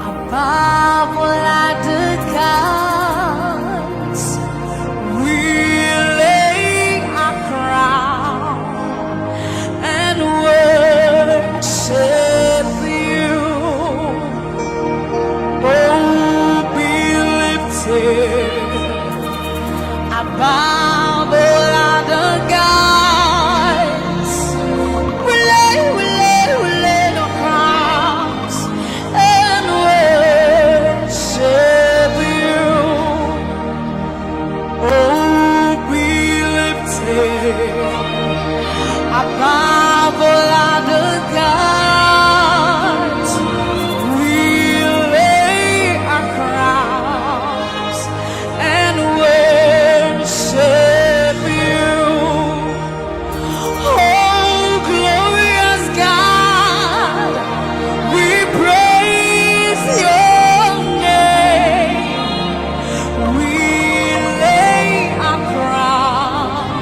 above all other gods. We lay our crown and worship you. Oh, be lifted above all other gods. We lay our crowns and worship you. Oh, be lifted above all other gods. We lay our crowns and worship you. Oh, glorious God, we praise your name. We lay our crown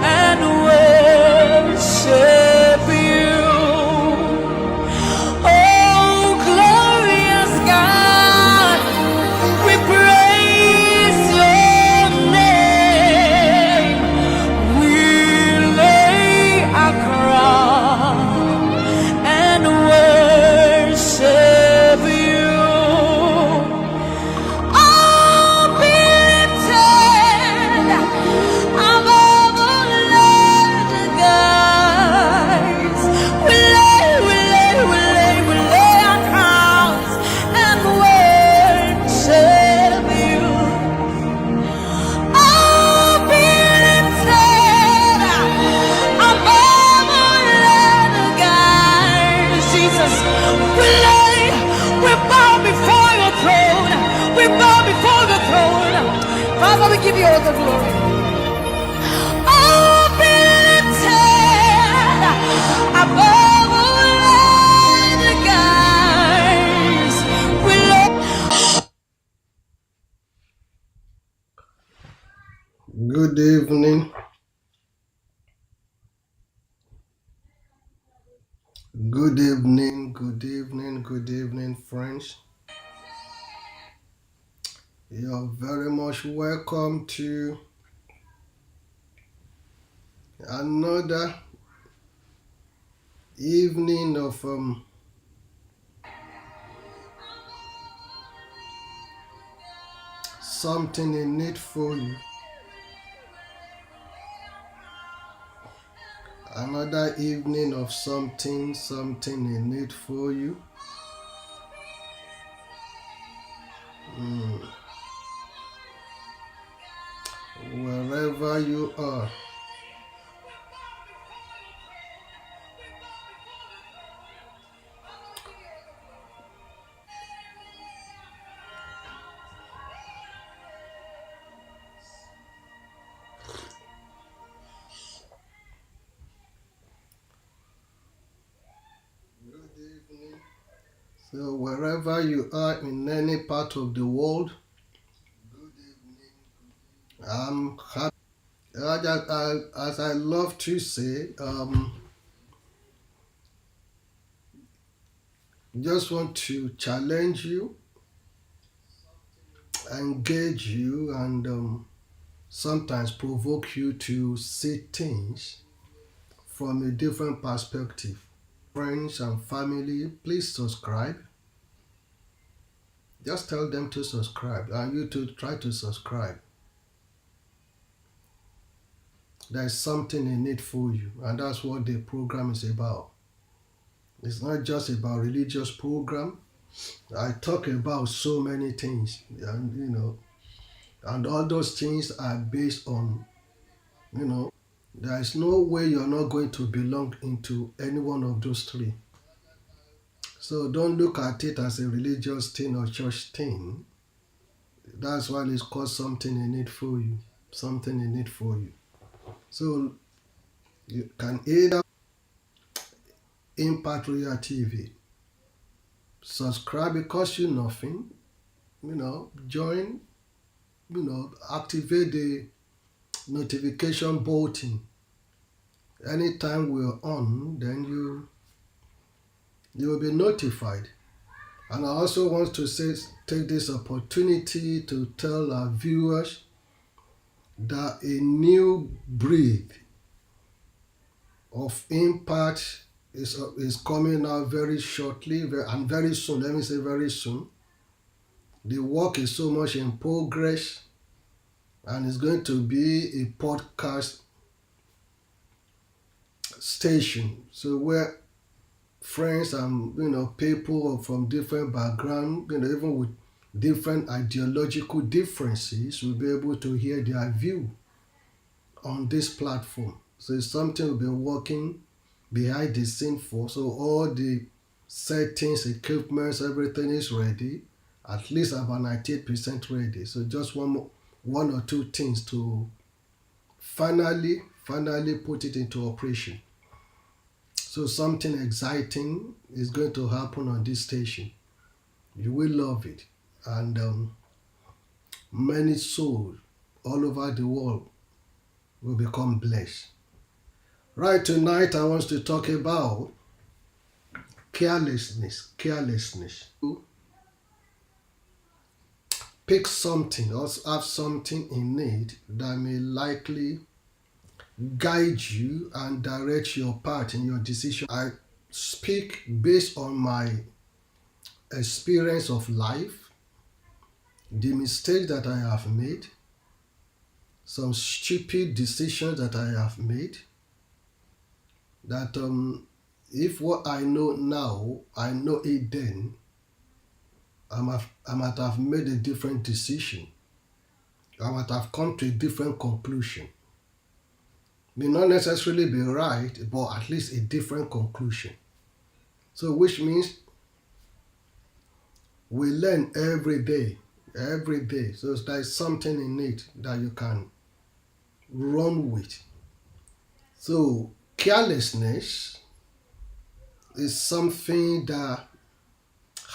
and worship you. Oh, glorious God, we praise your name. We lay our crown and worship you. Oh, be lifted above all other gods. We lay our crowns and worship you. Oh, be lifted above all other gods. Jesus, we bow before your throne. We bow before the throne. Father, we give you all the glory. Oh, be lifted above all other gods. We love. Good evening, friends. You're very much welcome to another evening of something in it for you. Another evening of something in it for you. Wherever you are, so wherever you are in any part of the world, I'm happy. As I love to say, just want to challenge you, engage you, and sometimes provoke you to see things from a different perspective. Friends and family, please subscribe. Just tell them to subscribe and you to try to subscribe. There's something in it for you, and that's what the program is about. It's not just about religious program. I talk about so many things, and and all those things are based on, there is no way you're not going to belong into any one of those three. So don't look at it as a religious thing or church thing. That's why it's called something in it for you. Something in it for you. So you can either Impact Royal TV. Subscribe, it costs you nothing. Join, activate the notification button. Anytime we're on, then You will be notified. And I also want to take this opportunity to tell our viewers that a new breed of impact is coming out very shortly and very soon. Let me say very soon. The work is so much in progress, and it's going to be a podcast station. So where friends and people from different background, even with different ideological differences, will be able to hear their view on this platform. So it's something we've been working behind the scene for. So all the settings, equipments, everything is ready. At least about 98% ready. So just one or two things to finally put it into operation. So something exciting is going to happen on this station. You will love it. And many souls all over the world will become blessed. Right, tonight I want to talk about carelessness. Pick something or have something in it that may likely guide you and direct your path in your decision. I speak based on my experience of life, the mistakes that I have made, some stupid decisions that I have made, that if what I know now, I know it then, I might have made a different decision. I might have come to a different conclusion. May not necessarily be right, but at least a different conclusion. So which means we learn every day. So there's something in it that you can run with. So carelessness is something that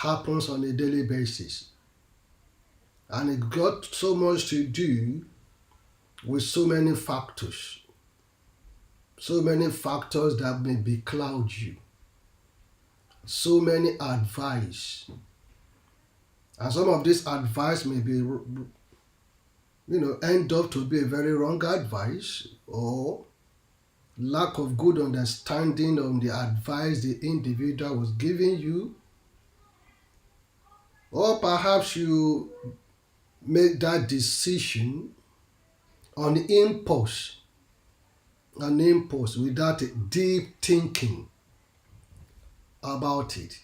happens on a daily basis. And it got so much to do with so many factors. So many factors that may becloud you. So many advice. And some of this advice may be, end up to be a very wrong advice, or lack of good understanding on the advice the individual was giving you. Or perhaps you make that decision on impulse, without deep thinking about it,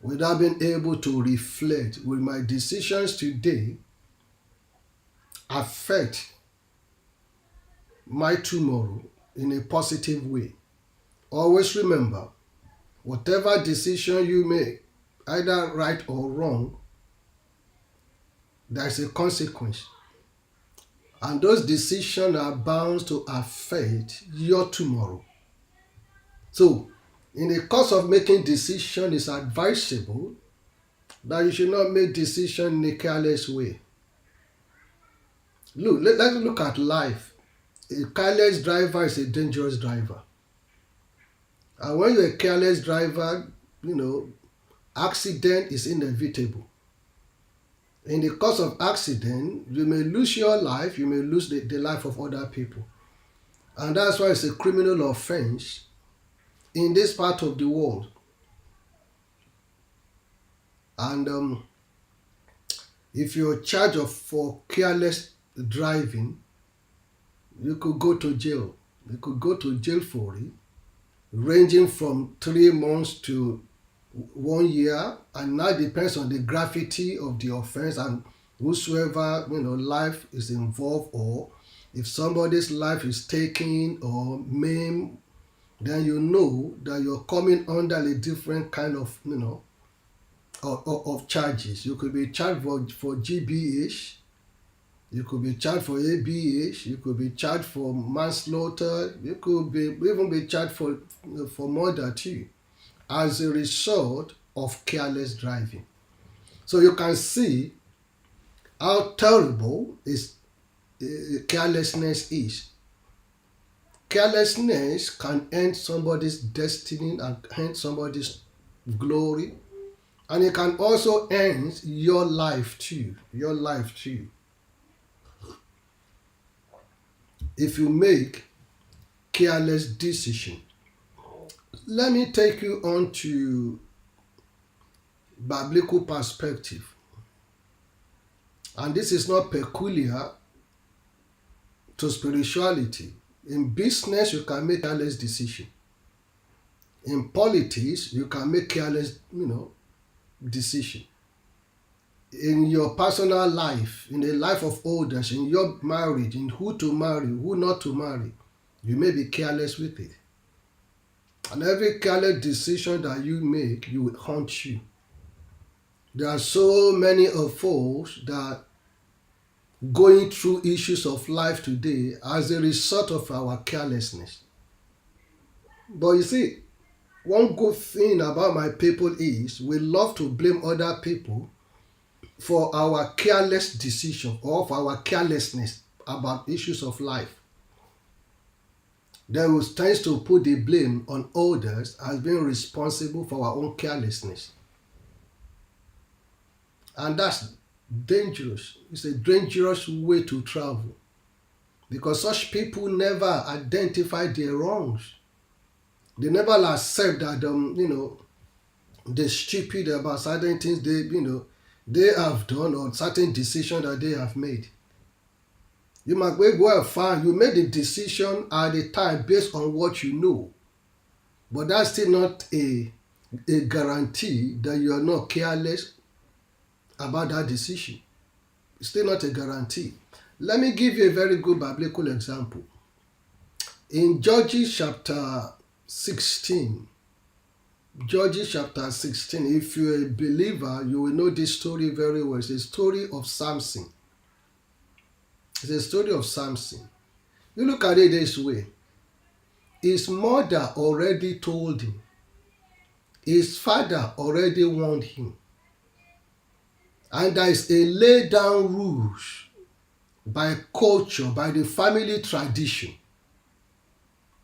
without being able to reflect, will my decisions today affect my tomorrow in a positive way? Always remember, whatever decision you make, either right or wrong, there's a consequence. And those decisions are bound to affect your tomorrow. So, in the course of making decisions, it's advisable that you should not make decisions in a careless way. Let's look at life. A careless driver is a dangerous driver. And when you're a careless driver, accident is inevitable. In the course of accident, you may lose your life, you may lose the life of other people. And that's why it's a criminal offense in this part of the world. And if you're charged for careless driving, you could go to jail. You could go to jail for it, ranging from 3 months to 1 year, and that depends on the gravity of the offense and whosoever life is involved, or if somebody's life is taken or maimed, then you know that you're coming under a different kind of of charges. You could be charged for GBH, you could be charged for ABH, you could be charged for manslaughter, you could even be charged for murder too, as a result of careless driving. So you can see how terrible carelessness is. Carelessness can end somebody's destiny and end somebody's glory, and it can also end your life too. Your life too. If you make careless decision. Let me take you on to biblical perspective. And this is not peculiar to spirituality. In business, you can make careless decision. In politics, you can make careless, decision. In your personal life, in the life of others, in your marriage, in who to marry, who not to marry, you may be careless with it. And every careless decision that you make, you will haunt you. There are so many of us that going through issues of life today as a result of our carelessness. But you see, one good thing about my people is we love to blame other people for our careless decision or for our carelessness about issues of life. Then we tend to put the blame on others as being responsible for our own carelessness. And that's dangerous. It's a dangerous way to travel. Because such people never identify their wrongs. They never accept that they're stupid about certain things they have done or certain decisions that they have made. You might go and find you made a decision at the time based on what you know. But that's still not a guarantee that you are not careless about that decision. It's still not a guarantee. Let me give you a very good biblical example. In Judges chapter 16, if you're a believer, you will know this story very well. It's a story of Samson. It's a story of Samson. You look at it this way. His mother already told him. His father already warned him. And there is a laid down rules by culture, by the family tradition.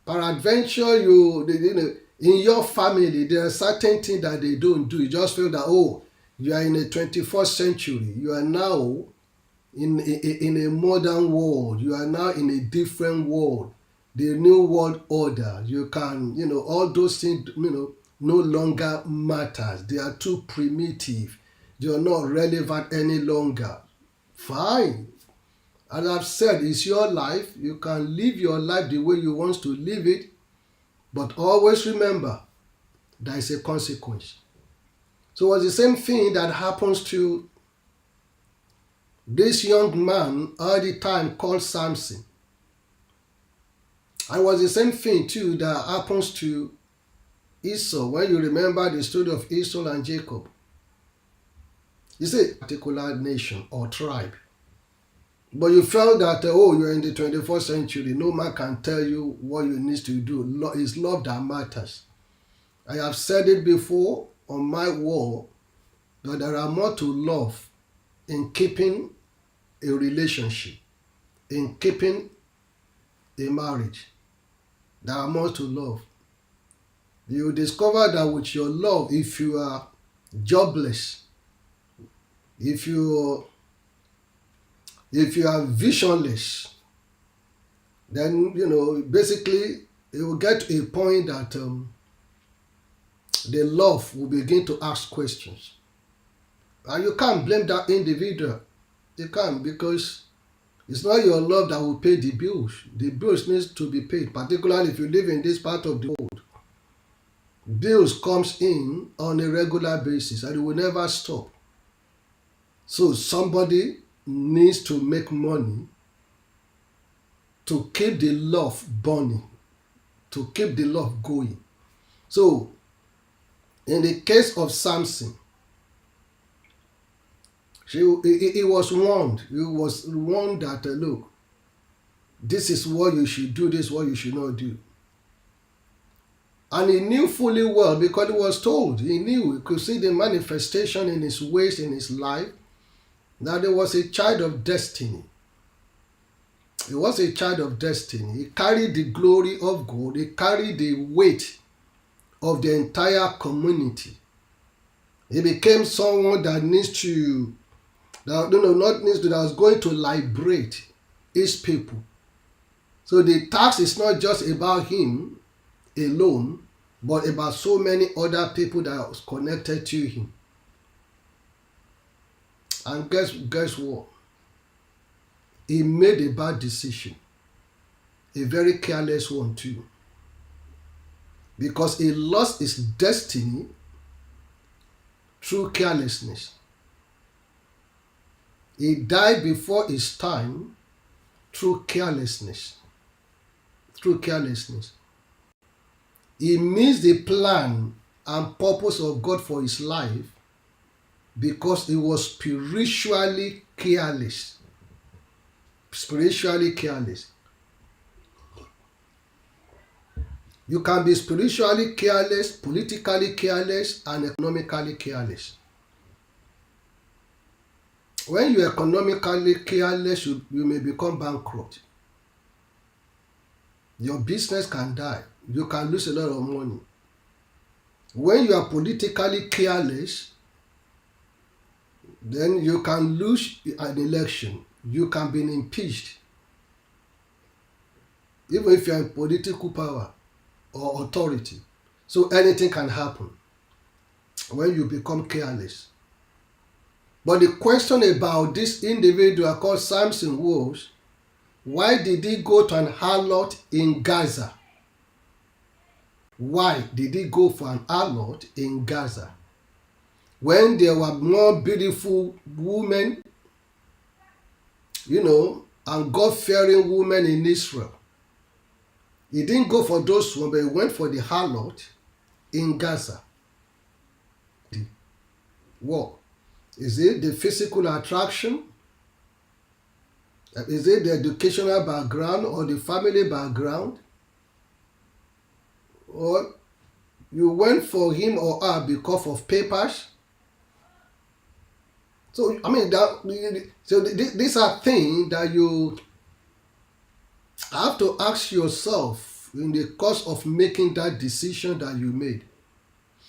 Peradventure, in your family, there are certain things that they don't do. You just feel that, you are in the 21st century. You are now in a modern world. You are now in a different world. The new world order. You can, all those things, no longer matters. They are too primitive. They are not relevant any longer. Fine. As I've said, it's your life. You can live your life the way you want to live it. But always remember, there is a consequence. So it's the same thing that happens to this young man all the time called Samson. And it was the same thing too that happens to Esau, when you remember the story of Esau and Jacob. You see, a particular nation or tribe. But you felt that, you're in the 21st century. No man can tell you what you need to do. It's love that matters. I have said it before on my wall that there are more to love in keeping a relationship, in keeping a marriage. There are more to love. You discover that with your love, if you are jobless, if you are visionless, then basically it will get to a point that the love will begin to ask questions. And you can't blame that individual. You can't, because it's not your love that will pay the bills. The bills needs to be paid, particularly if you live in this part of the world. Bills comes in on a regular basis and it will never stop. So somebody needs to make money to keep the love burning, to keep the love going. So in the case of Samson, he was warned. He was warned that, look, this is what you should do, this is what you should not do. And he knew fully well, because he was told. He knew, he could see the manifestation in his ways, in his life, that he was a child of destiny. He was a child of destiny. He carried the glory of God. He carried the weight of the entire community. He became someone that that was going to liberate his people. So the task is not just about him alone, but about so many other people that was connected to him. And guess what? He made a bad decision, a very careless one too, because he lost his destiny through carelessness. He died before his time through carelessness. Through carelessness. He missed the plan and purpose of God for his life because he was spiritually careless. Spiritually careless. You can be spiritually careless, politically careless, and economically careless. When you are economically careless, you may become bankrupt. Your business can die. You can lose a lot of money. When you are politically careless, then you can lose an election. You can be impeached. Even if you are in political power or authority. So anything can happen when you become careless. But the question about this individual called Samson was, why did he go to an harlot in Gaza? Why did he go for an harlot in Gaza? When there were more beautiful women, and God-fearing women in Israel. He didn't go for those ones, but he went for the harlot in Gaza. What? Is it the physical attraction? Is it the educational background or the family background? Or you went for him or her because of papers? So, these are things that you have to ask yourself in the course of making that decision that you made.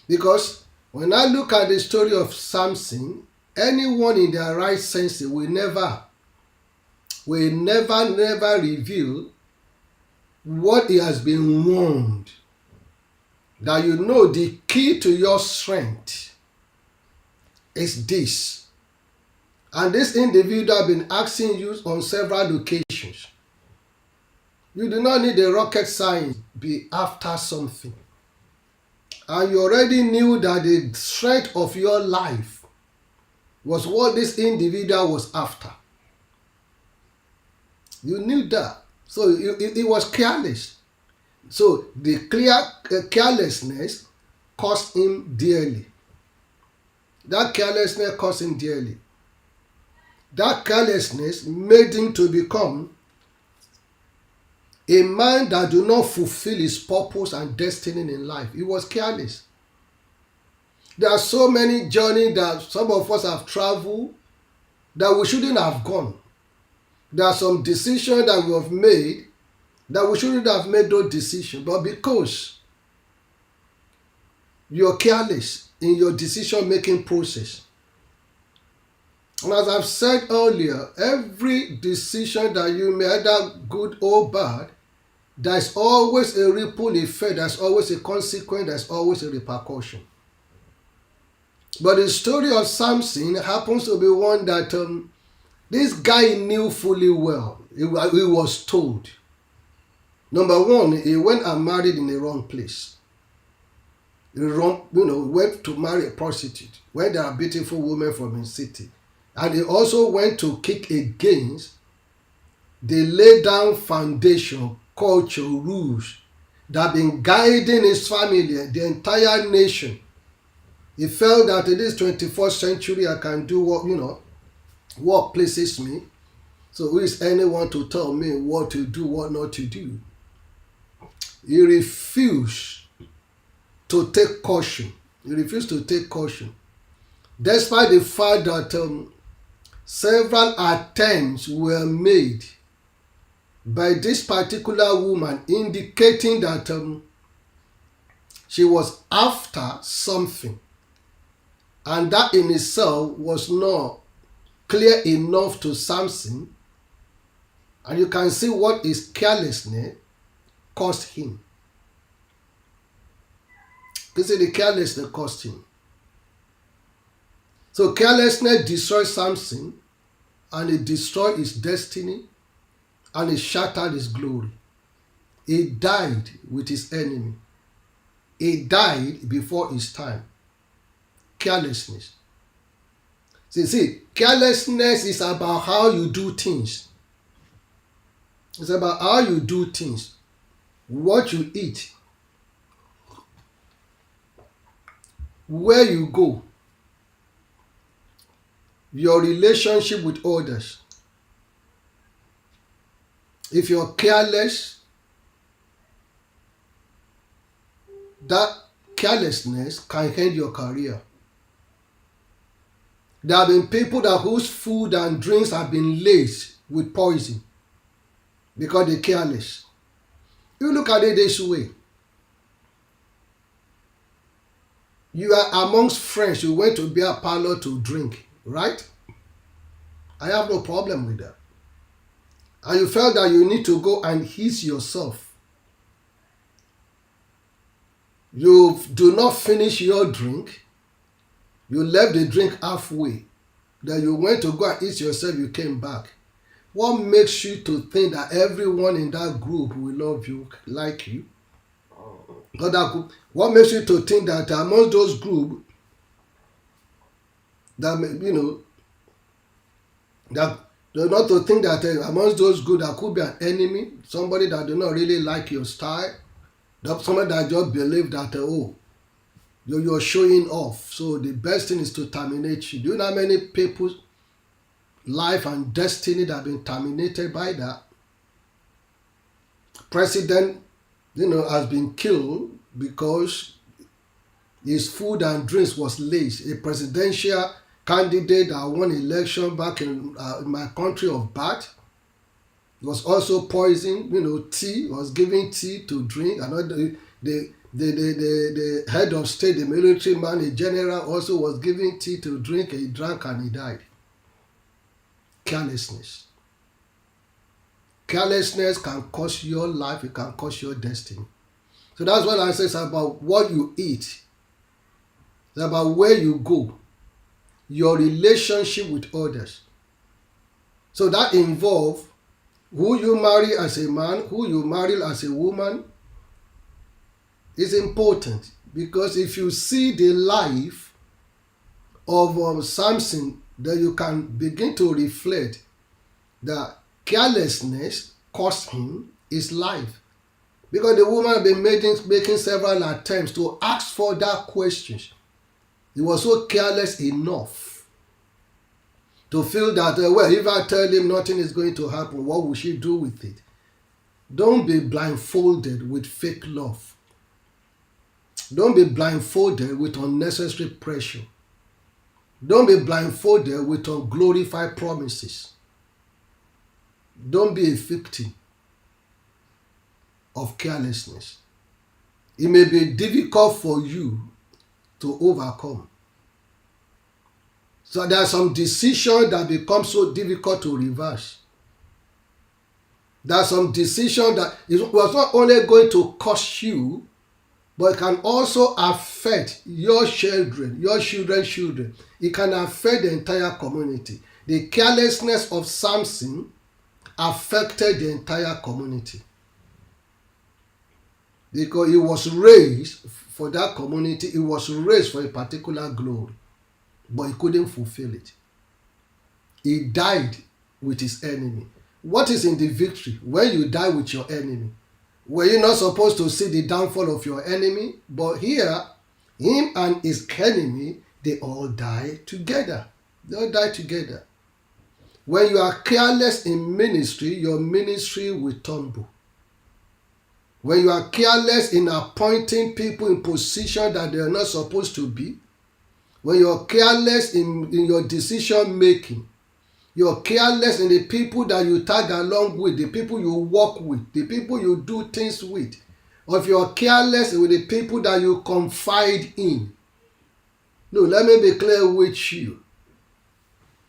Because when I look at the story of Samson, anyone in their right sense will never reveal what he has been warned. That the key to your strength is this. And this individual has been asking you on several occasions. You do not need a rocket science to be after something. And you already knew that the strength of your life was what this individual was after. You knew that. So it was careless. So the carelessness cost him dearly. That carelessness cost him dearly. That carelessness made him to become a man that do not fulfill his purpose and destiny in life. He was careless. There are so many journeys that some of us have traveled that we shouldn't have gone. There are some decisions that we have made that we shouldn't have made those decisions. But because you're careless in your decision-making process. And as I've said earlier, every decision that you make, either good or bad, there's always a ripple effect, there's always a consequence, there's always a repercussion. But the story of Samson happens to be one that this guy knew fully well. He was told. Number one, he went and married in the wrong place. He went to marry a prostitute where there are beautiful women from his city. And he also went to kick against the laid down foundation, culture, rules that have been guiding his family, the entire nation. He felt that in this 21st century I can do what pleases me. So who is anyone to tell me what to do, what not to do? He refused to take caution. He refused to take caution. Despite the fact that several attempts were made by this particular woman indicating that she was after something. And that in itself was not clear enough to Samson. And you can see what his carelessness cost him. You see, the carelessness cost him. So carelessness destroyed Samson, and it destroyed his destiny, and it shattered his glory. He died with his enemy. He died before his time. Carelessness. See, carelessness is about how you do things. It's about how you do things, what you eat, where you go, your relationship with others. If you're careless, that carelessness can end your career. There have been people whose food and drinks have been laced with poison because they're careless. You look at it this way. You are amongst friends, you went to beer parlor to drink, right? I have no problem with that. And you felt that you need to go and ease yourself. You do not finish your drink. You left the drink halfway. Then you went to go and eat yourself, you came back. What makes you to think that everyone in that group will love you, like you? What makes you to think that among those groups, that not to think that amongst those groups there could be an enemy, somebody that do not really like your style, somebody that just believe that you're showing off. So the best thing is to terminate you. Do you know how many people's life and destiny that have been terminated by that? President, has been killed because his food and drinks was laced. A presidential candidate that won election back in my country of Bat was also poisoned. Tea, was giving tea to drink. And the head of state, the military man, the general, also was giving tea to drink. He drank and he died. Carelessness. Carelessness can cost your life, it can cost your destiny. So that's what I say. It's about what you eat. It's about where you go. Your relationship with others. So that involves who you marry as a man, who you marry as a woman. Is important, because if you see the life of Samson, then you can begin to reflect that carelessness cost him his life. Because the woman had been making several attempts to ask further questions. He was so careless enough to feel that, if I tell him nothing is going to happen, what will she do with it? Don't be blindfolded with fake love. Don't be blindfolded with unnecessary pressure. Don't be blindfolded with unglorified promises. Don't be a victim of carelessness. It may be difficult for you to overcome. So there are some decisions that become so difficult to reverse. There are some decisions that it was not only going to cost you, but it can also affect your children, your children's children. It can affect the entire community. The carelessness of Samson affected the entire community. Because he was raised for that community, he was raised for a particular glory, but he couldn't fulfill it. He died with his enemy. What is in the victory when you die with your enemy? Were you not supposed to see the downfall of your enemy? But here, him and his enemy, they all die together. They all die together. When you are careless in ministry, your ministry will tumble. When you are careless in appointing people in position that they are not supposed to be, when you are careless in your decision making, you're careless in the people that you tag along with, the people you work with, the people you do things with, or if you're careless with the people that you confide in, No, let me be clear with you.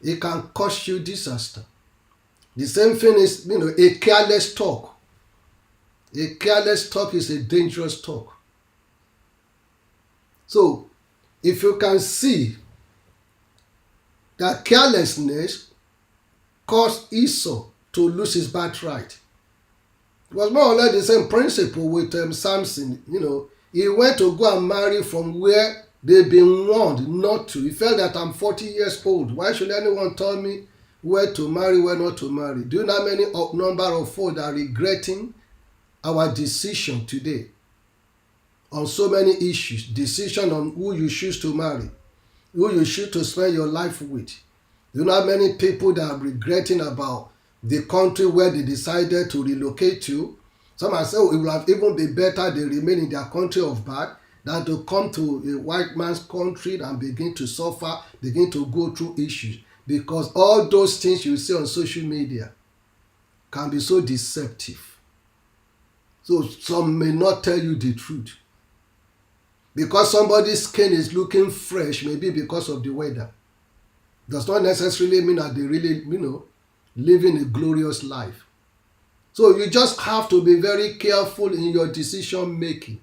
It can cause you disaster. The same thing is, a careless talk. A careless talk is a dangerous talk. So, if you can see that carelessness caused Esau to lose his birthright, it was more or less the same principle with Samson. He went to go and marry from where they've been warned not to. He felt that I'm 40 years old. Why should anyone tell me where to marry, where not to marry? Do you know how many number of folks are regretting our decision today on so many issues? Decision on who you choose to marry, who you choose to spend your life with. Do you know how many people that are regretting about the country where they decided to relocate to? Some are saying it would have even been better they remain in their country of birth than to come to a white man's country and begin to suffer, begin to go through issues. Because all those things you see on social media can be so deceptive. So some may not tell you the truth. Because somebody's skin is looking fresh, maybe because of the weather, does not necessarily mean that they really, living a glorious life. So you just have to be very careful in your decision making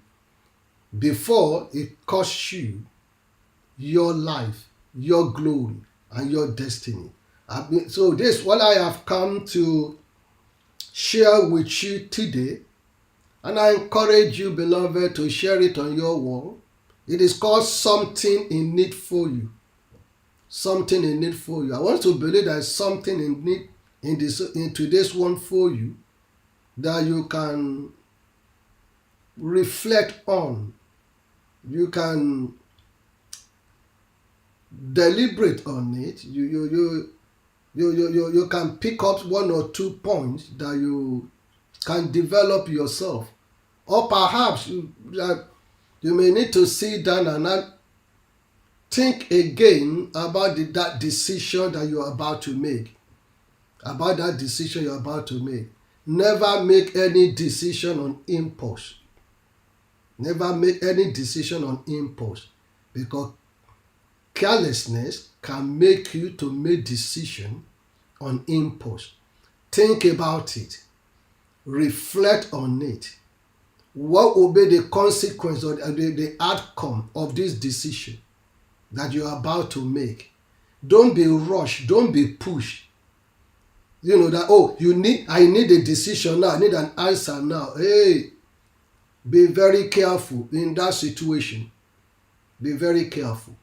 before it costs you your life, your glory, and your destiny. So this is what I have come to share with you today. And I encourage you, beloved, to share it on your wall. It is called something in need for you. Something in need for you. I want to believe there's something in need in today's one for you that you can reflect on. You can deliberate on it. You can pick up one or 2 points that you can develop yourself. Or perhaps you may need to sit down and think again about that decision that you're about to make. About that decision you're about to make. Never make any decision on impulse. Never make any decision on impulse. Because carelessness can make you to make decision on impulse. Think about it. Reflect on it. What will be the consequence or the outcome of this decision that you are about to make? Don't be rushed. Don't be pushed. I need a decision now. I need an answer now. Hey, be very careful in that situation. Be very careful.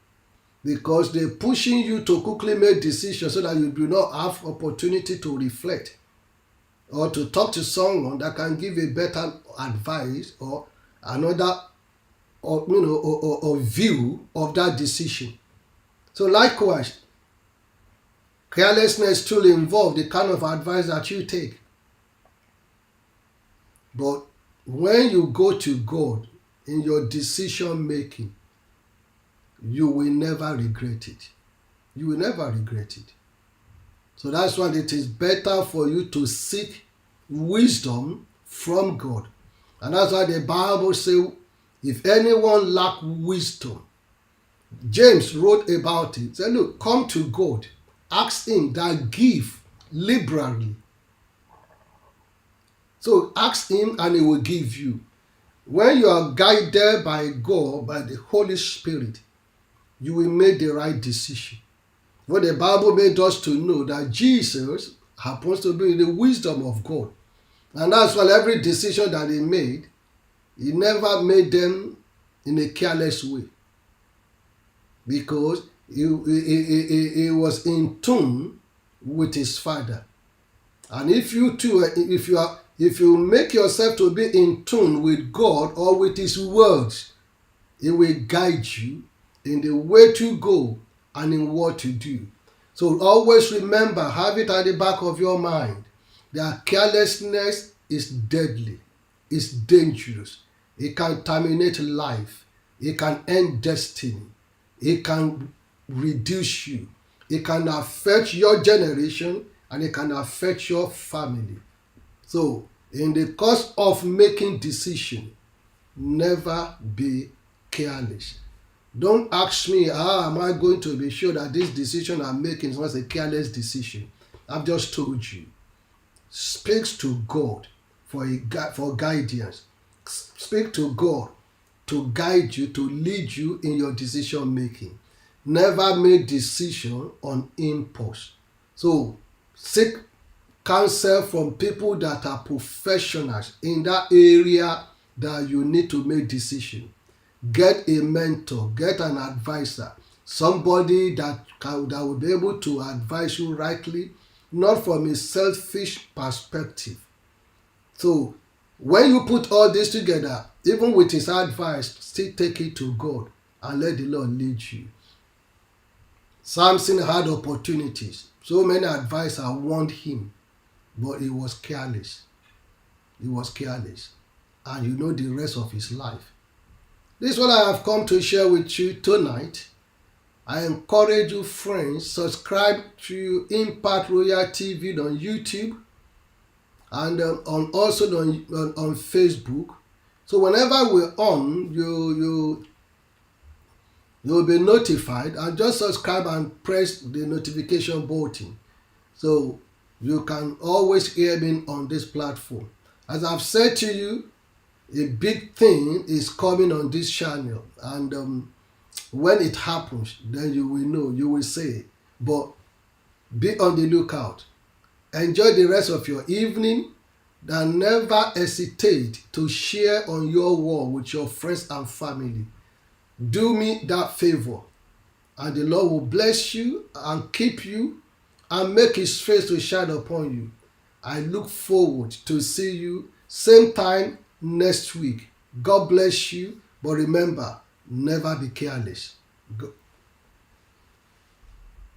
Because they're pushing you to quickly make decisions so that you do not have opportunity to reflect or to talk to someone that can give a better advice or another or view of that decision. So likewise, carelessness truly involves the kind of advice that you take. But when you go to God in your decision making, you will never regret it. You will never regret it. So that's why it is better for you to seek wisdom from God. And that's why the Bible says, if anyone lack wisdom, James wrote about it. He said, look, come to God. Ask him that give liberally. So ask him and he will give you. When you are guided by God, by the Holy Spirit, you will make the right decision. What the Bible made us to know that Jesus happens to be the wisdom of God. And that's why every decision that he made, he never made them in a careless way. Because he was in tune with his Father. And if you too, if you make yourself to be in tune with God or with his words, he will guide you in the way to go and in what to do. So always remember, have it at the back of your mind, that carelessness is deadly, it's dangerous. It can terminate life, it can end destiny, it can reduce you, it can affect your generation, and it can affect your family. So in the course of making decisions, never be careless. Don't ask me how am I going to be sure that this decision I'm making is not a careless decision. I've just told you. Speak to God for guidance. Speak to God to guide you, to lead you in your decision making. Never make decision on impulse. So seek counsel from people that are professionals in that area that you need to make decision. Get a mentor, get an advisor, somebody that will be able to advise you rightly, not from a selfish perspective. So when you put all this together, even with his advice, still take it to God and let the Lord lead you. Samson had opportunities. So many advisors warned him, but he was careless. He was careless. And you know the rest of his life. This is what I have come to share with you tonight. I encourage you, friends, subscribe to Impact Royal TV on YouTube and also on Facebook. So whenever we're on, you'll be notified, and just subscribe and press the notification button so you can always hear me on this platform. As I've said to you, a big thing is coming on this channel, and when it happens, then you will know, you will say, but be on the lookout. Enjoy the rest of your evening, and never hesitate to share on your wall with your friends and family. Do me that favor, and the Lord will bless you and keep you and make his face to shine upon you. I look forward to see you same time next week. God bless you, but remember, never be careless.